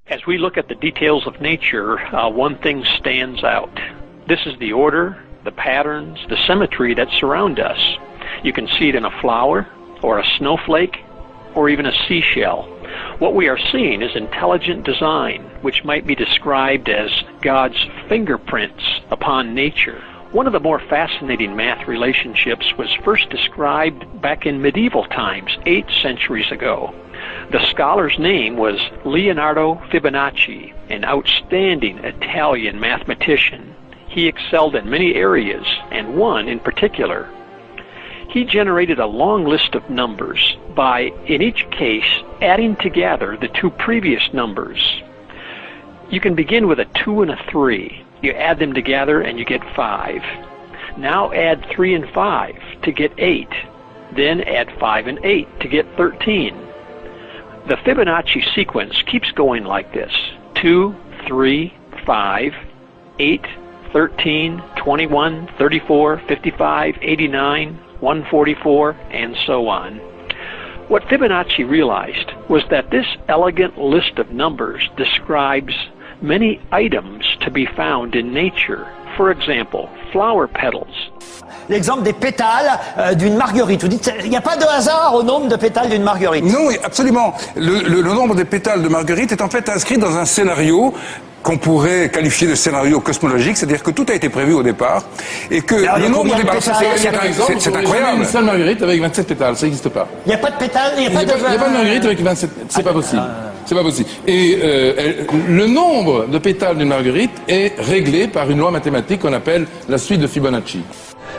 As we look at the details of nature, one thing stands out. This is the order, the patterns, the symmetry that surround us. You can see it in a flower, or a snowflake, or even a seashell. What we are seeing is intelligent design, which might be described as God's fingerprints upon nature. One of the more fascinating math relationships was first described back in medieval times, 8 centuries ago. The scholar's name was Leonardo Fibonacci, an outstanding Italian mathematician. He excelled in many areas, and one in particular. He generated a long list of numbers by, in each case, adding together the two previous numbers. You can begin with a 2 and a 3. You add them together and you get 5. Now add 3 and 5 to get 8. Then add 5 and 8 to get 13. The Fibonacci sequence keeps going like this: 2, 3, 5, 8, 13, 21, 34, 55, 89, 144, and so on. What Fibonacci realized was that this elegant list of numbers describes many items to be found in nature. For example, flower petals. L'exemple des pétales d'une marguerite. Vous dites, il n'y a pas de hasard au nombre de pétales d'une marguerite? Non, absolument. Le nombre de pétales de marguerite est en fait inscrit dans un scénario qu'on pourrait qualifier de scénario cosmologique, c'est-à-dire que tout a été prévu au départ, et que le nombre de pétales, c'est incroyable. Une seule marguerite avec 27 pétales, ça n'existe pas. Il n'y a pas de pétales, il n'y a pas de marguerite avec 27, c'est pas possible. C'est pas possible. Et le nombre de pétales d'une marguerite est réglé par une loi mathématique qu'on appelle la suite de Fibonacci.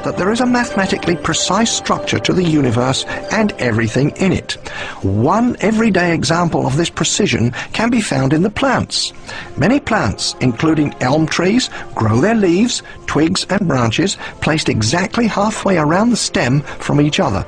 That there is a mathematically precise structure to the universe and everything in it. One everyday example of this precision can be found in the plants. Many plants, including elm trees, grow their leaves, twigs and branches placed exactly halfway around the stem from each other.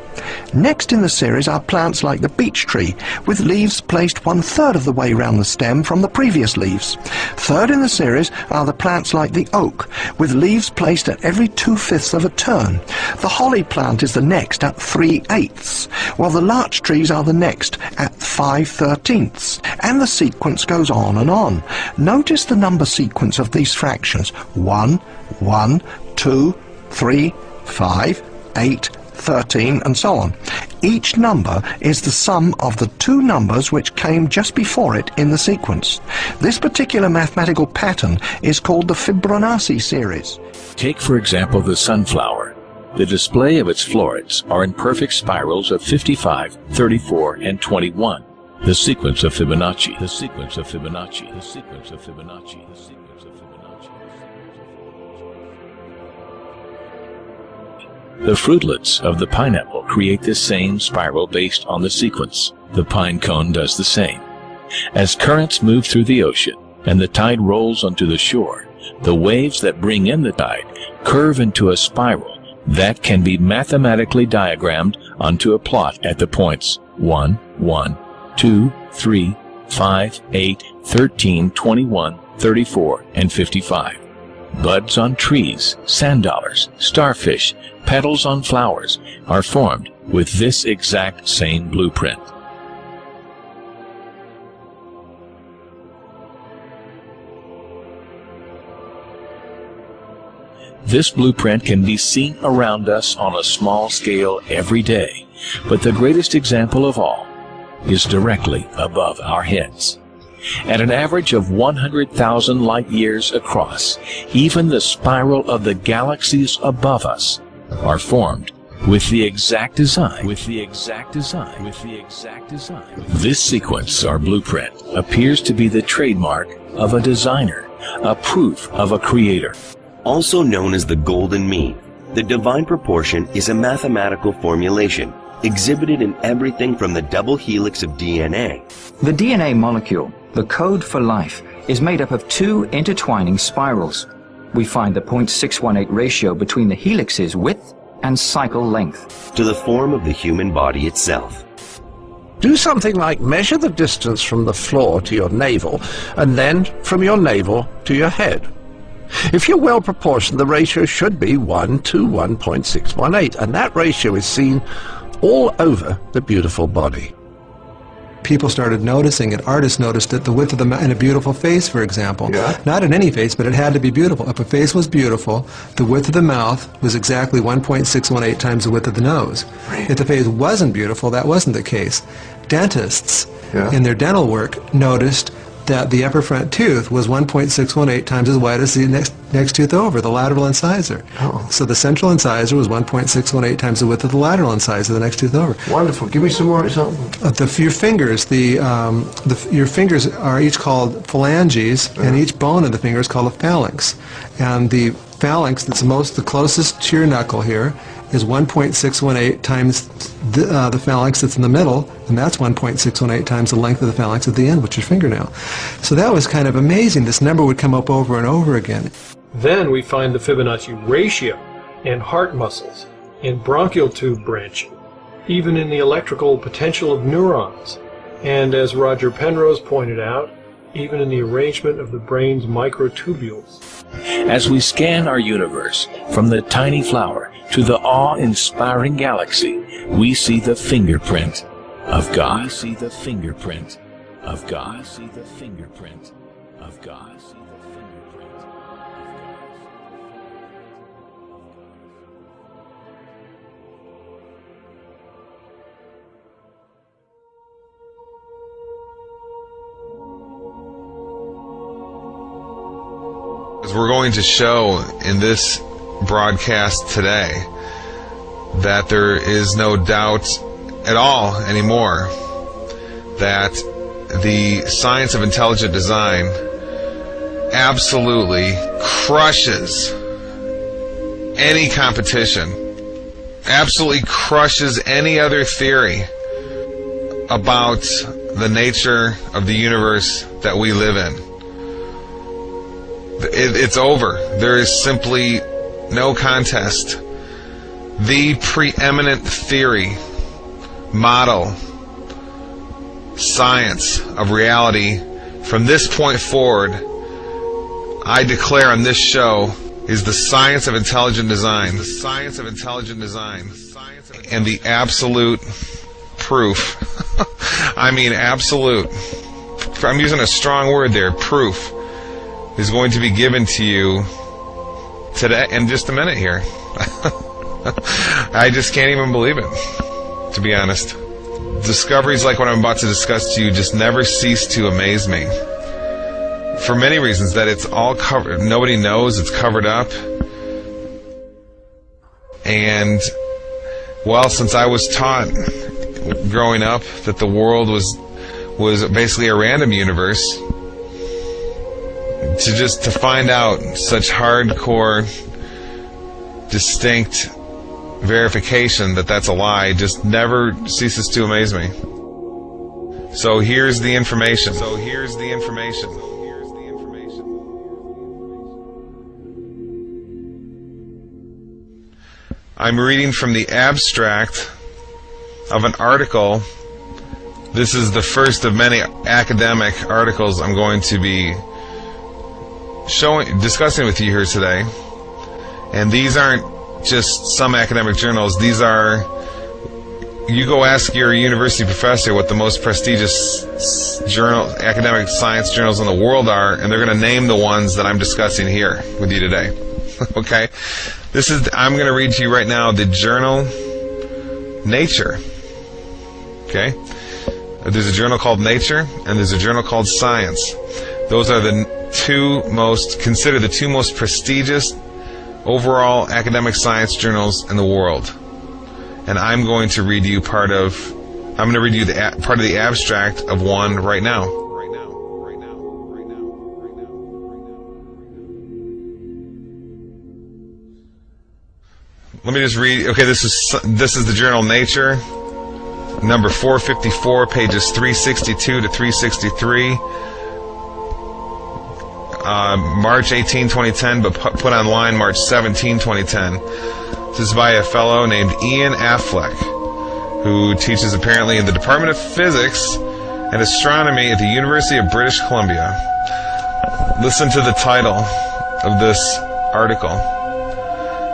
Next in the series are plants like the beech tree, with leaves placed 1/3 of the way round the stem from the previous leaves. Third in the series are the plants like the oak, with leaves placed at every 2/5 of a turn. The holly plant is the next at 3/8, while the larch trees are the next at 5/13. And the sequence goes on and on. Notice the number sequence of these fractions: 1, 1, 2, 3, 5, 8, 13, and so on. Each number is the sum of the two numbers which came just before it in the sequence. This particular mathematical pattern is called the Fibonacci series. Take, for example, the sunflower. The display of its florets are in perfect spirals of 55, 34, and 21. The sequence of Fibonacci. The sequence of Fibonacci. The sequence of Fibonacci. The sequence of Fibonacci. The fruitlets of the pineapple create the same spiral based on the sequence. The pine cone does the same. As currents move through the ocean and the tide rolls onto the shore, the waves that bring in the tide curve into a spiral that can be mathematically diagrammed onto a plot at the points 1, 1, 2, 3, 5, 8, 13, 21, 34, and 55. Buds on trees, sand dollars, starfish, petals on flowers are formed with this exact same blueprint. This blueprint can be seen around us on a small scale every day, but the greatest example of all is directly above our heads. At an average of 100,000 light years across, even the spiral of the galaxies above us are formed with the exact design. This sequence, or blueprint, appears to be the trademark of a designer, a proof of a creator. Also known as the golden mean, the divine proportion is a mathematical formulation exhibited in everything from the double helix of DNA. The DNA molecule, the code for life, is made up of two intertwining spirals. We find the 0.618 ratio between the helix's width and cycle length. To the form of the human body itself. Do something like measure the distance from the floor to your navel, and then from your navel to your head. If you're well proportioned, the ratio should be 1 to 1.618, and that ratio is seen all over the beautiful body. people started noticing it, artists noticed it, the width of the mouth, in a beautiful face, for example. Yeah. Not in any face, but it had to be beautiful. If a face was beautiful, the width of the mouth was exactly 1.618 times the width of the nose. Right. If the face wasn't beautiful, that wasn't the case. Dentists, in their dental work, noticed that the upper front tooth was 1.618 times as wide as the next tooth over, the lateral incisor. Oh. So the central incisor was 1.618 times the width of the lateral incisor, the next tooth over. Wonderful. Give me some more examples. Your fingers, your fingers are each called phalanges, and each bone of the finger is called a phalanx. And the phalanx that's the closest to your knuckle here is 1.618 times the phalanx that's in the middle, and that's 1.618 times the length of the phalanx at the end, which is your fingernail. So that was kind of amazing. This number would come up over and over again. Then we find the Fibonacci ratio in heart muscles, in bronchial tube branching, even in the electrical potential of neurons, and as Roger Penrose pointed out, even in the arrangement of the brain's microtubules. As we scan our universe, from the tiny flower to the awe-inspiring galaxy, we see the fingerprint of God. We see the fingerprint of God. We see the fingerprint of God. We're going to show in this broadcast today that there is no doubt at all anymore that the science of intelligent design absolutely crushes any competition, absolutely crushes any other theory about the nature of the universe that we live in. It's over. There is simply no contest. The preeminent theory, model, science of reality from this point forward, I declare on this show, is the science of intelligent design. The science of intelligent design. And the absolute proof. I mean absolute. I'm using a strong word there, proof, is going to be given to you today in just a minute here. I just can't even believe it, to be honest. Discoveries like what I'm about to discuss to you just never cease to amaze me. For many reasons, that it's all covered. Nobody knows, it's covered up. And, well, since I was taught growing up that the world was basically a random universe, to find out such hardcore, distinct verification that that's a lie just never ceases to amaze me. So here's the information. I'm reading from the abstract of an article. This is the first of many academic articles I'm going to be discussing with you here today. And these aren't just some academic journals. These are, you go ask your university professor what the most prestigious academic science journals in the world are, and they're going to name the ones that I'm discussing here with you today. Okay? I'm going to read to you right now the journal Nature. Okay? There's a journal called Nature, and there's a journal called Science. Those are considered the two most prestigious overall academic science journals in the world. And I'm going to read you part of the abstract of one right now. Let me just read. Okay, this is the journal Nature, number 454, pages 362 to 363. March 18, 2010, but put online March 17, 2010. This is by a fellow named Ian Affleck, who teaches apparently in the Department of Physics and Astronomy at the University of British Columbia. Listen to the title of this article.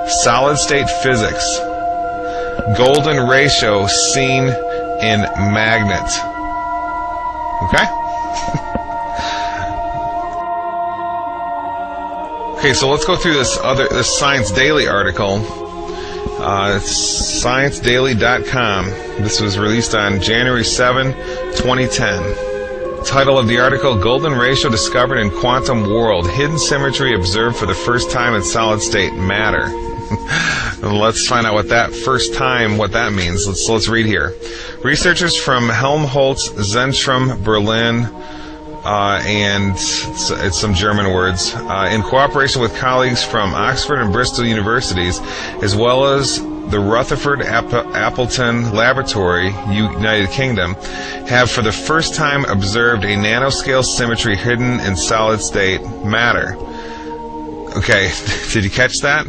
Solid State Physics. Golden Ratio Seen in Magnet. Okay? Okay, so let's go through this Science Daily article. ScienceDaily.com. This was released on January 7, 2010. Title of the article, Golden Ratio Discovered in Quantum World. Hidden Symmetry Observed for the First Time in Solid State Matter. Let's find out what that means. Let's read here. Researchers from Helmholtz Zentrum Berlin, and it's some German words, in cooperation with colleagues from Oxford and Bristol universities, as well as the Rutherford Appleton Laboratory, United Kingdom, have for the first time observed a nanoscale symmetry hidden in solid state matter. Okay, did you catch that?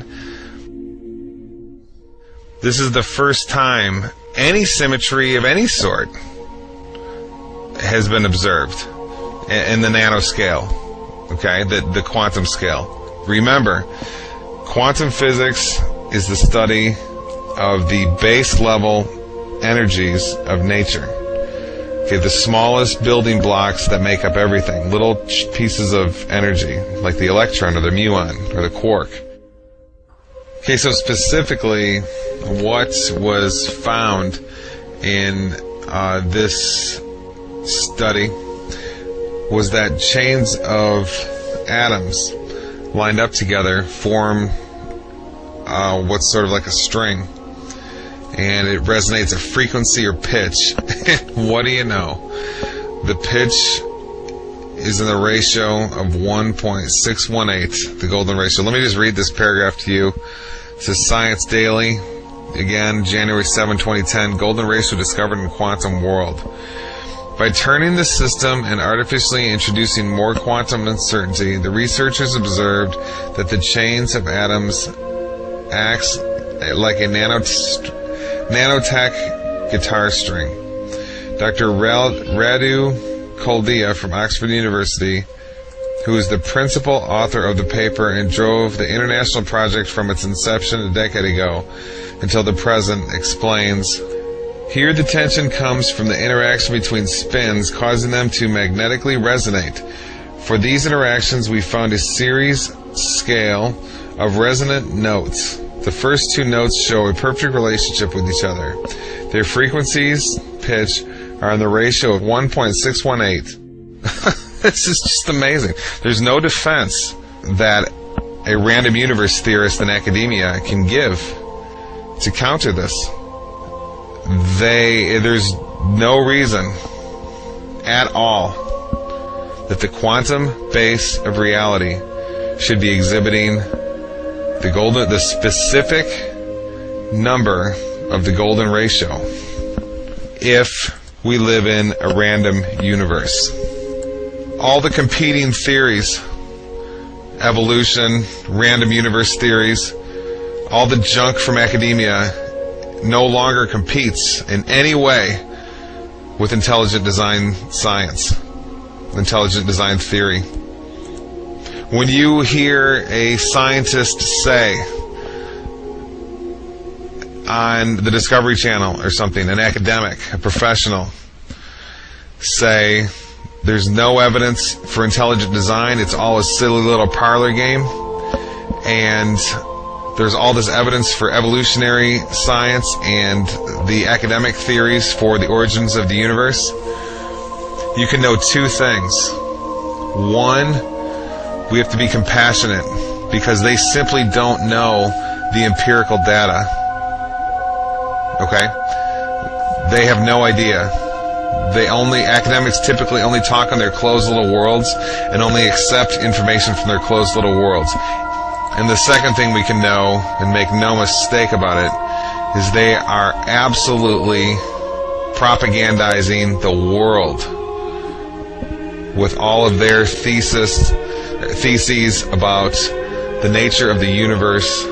This is the first time any symmetry of any sort has been observed in the nanoscale, okay, the quantum scale. Remember, quantum physics is the study of the base level energies of nature. Okay, the smallest building blocks that make up everything, little pieces of energy, like the electron or the muon or the quark. Okay, so specifically, what was found in this study was that chains of atoms lined up together form what's sort of like a string, and it resonates a frequency or pitch. What do you know? The pitch is in the ratio of 1.618, the golden ratio. Let me just read this paragraph to you. It says Science Daily, again, January 7, 2010, golden ratio discovered in quantum world. By turning the system and artificially introducing more quantum uncertainty, the researchers observed that the chains of atoms acts like a nanotech guitar string. Dr. Radu Koldia from Oxford University, who is the principal author of the paper and drove the international project from its inception a decade ago until the present, explains, here the tension comes from the interaction between spins, causing them to magnetically resonate. For these interactions, we found a series scale of resonant notes. The first two notes show a perfect relationship with each other. Their frequencies, pitch, are in the ratio of 1.618. This is just amazing. There's no defense that a random universe theorist in academia can give to counter this. There's no reason at all that the quantum base of reality should be exhibiting the specific number of the golden ratio if we live in a random universe. All the competing theories, evolution, random universe theories, all the junk from academia no longer competes in any way with intelligent design science, intelligent design theory. When you hear a scientist say on the Discovery Channel or something, an academic, a professional, say there's no evidence for intelligent design, it's all a silly little parlor game, and there's all this evidence for evolutionary science and the academic theories for the origins of the universe, you can know two things. One, we have to be compassionate because they simply don't know the empirical data. Okay? They have no idea. Academics typically only talk on their closed little worlds and only accept information from their closed little worlds. And the second thing we can know, and make no mistake about it, is they are absolutely propagandizing the world with all of their theses about the nature of the universe